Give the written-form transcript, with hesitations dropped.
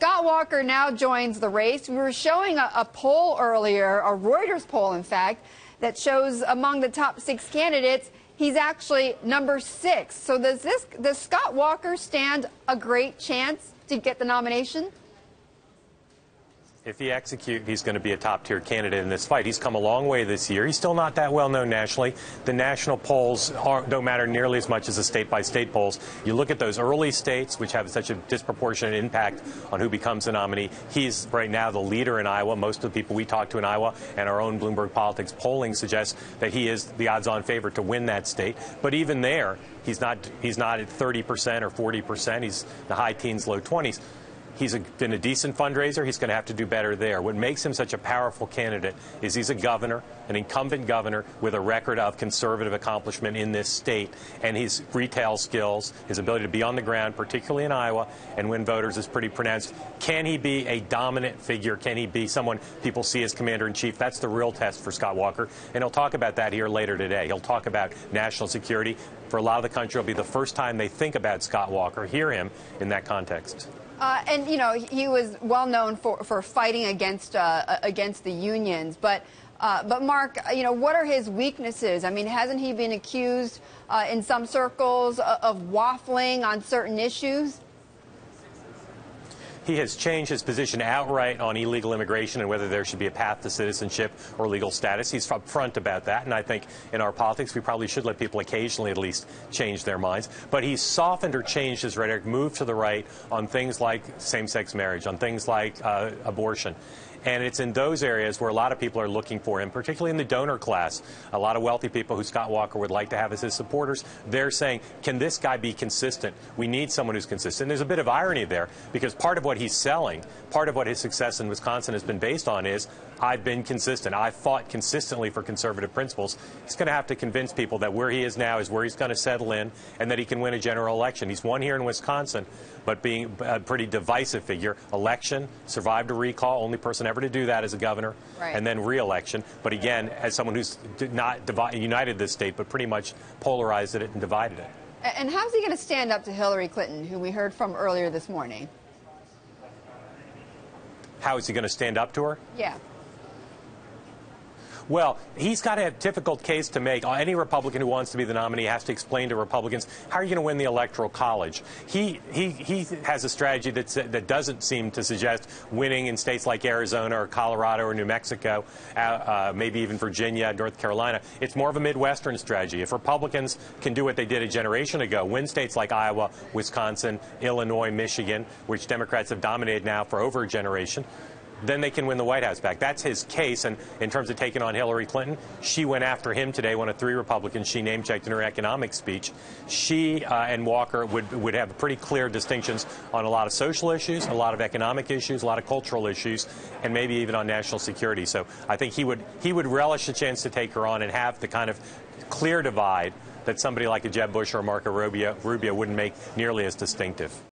Scott Walker now joins the race. We were showing a poll earlier, a Reuters poll, in fact, that shows among the top 6 candidates, he's actually number 6. So does Scott Walker stand a great chance to get the nomination? If he executes, he's going to be a top-tier candidate in this fight. He's come a long way this year. He's still not that well-known nationally. The national polls don't matter nearly as much as the state-by-state polls. You look at those early states, which have such a disproportionate impact on who becomes the nominee. He's right now the leader in Iowa. Most of the people we talk to in Iowa and our own Bloomberg Politics polling suggests that he is the odds-on favorite to win that state. But even there, he's not at 30% or 40%. He's the high teens, low 20s. He's been a decent fundraiser. He's going to have to do better there. What makes him such a powerful candidate is he's a governor, an incumbent governor with a record of conservative accomplishment in this state. And his retail skills, his ability to be on the ground, particularly in Iowa, and win voters is pretty pronounced. Can he be a dominant figure? Can he be someone people see as commander-in-chief? That's the real test for Scott Walker. And he'll talk about that here later today. He'll talk about national security. For a lot of the country, it'll be the first time they think about Scott Walker, hear him in that context. And, you know, he was well known for fighting against the unions. But Mark, you know, what are his weaknesses? I mean, hasn't he been accused in some circles of waffling on certain issues? He has changed his position outright on illegal immigration and whether there should be a path to citizenship or legal status. He's upfront about that, and I think in our politics we probably should let people occasionally at least change their minds. But he's softened or changed his rhetoric, moved to the right on things like same-sex marriage, on things like abortion. And it's in those areas where a lot of people are looking for him, particularly in the donor class. A lot of wealthy people who Scott Walker would like to have as his supporters, they're saying, can this guy be consistent? We need someone who's consistent. There's a bit of irony there, because part of what he's selling, part of what his success in Wisconsin has been based on is, I've been consistent. I've fought consistently for conservative principles. He's going to have to convince people that where he is now is where he's going to settle in and that he can win a general election. He's won here in Wisconsin, but being a pretty divisive figure. Election, survived a recall, only person ever to do that as a governor, right. And then re-election. But again, as someone who's not united this state, but pretty much polarized it and divided it. And how's he going to stand up to Hillary Clinton, who we heard from earlier this morning? How is he going to stand up to her? Yeah. Well, he's got a difficult case to make. Any Republican who wants to be the nominee has to explain to Republicans, how are you going to win the Electoral College? He has a strategy that doesn't seem to suggest winning in states like Arizona or Colorado or New Mexico, maybe even Virginia, North Carolina. It's more of a Midwestern strategy. If Republicans can do what they did a generation ago, win states like Iowa, Wisconsin, Illinois, Michigan, which Democrats have dominated now for over a generation, then they can win the White House back. That's his case. And in terms of taking on Hillary Clinton, she went after him today, one of 3 Republicans she name-checked in her economic speech. She and Walker would have pretty clear distinctions on a lot of social issues, a lot of economic issues, a lot of cultural issues, and maybe even on national security. So I think he would relish the chance to take her on and have the kind of clear divide that somebody like a Jeb Bush or Marco Rubio wouldn't make nearly as distinctive.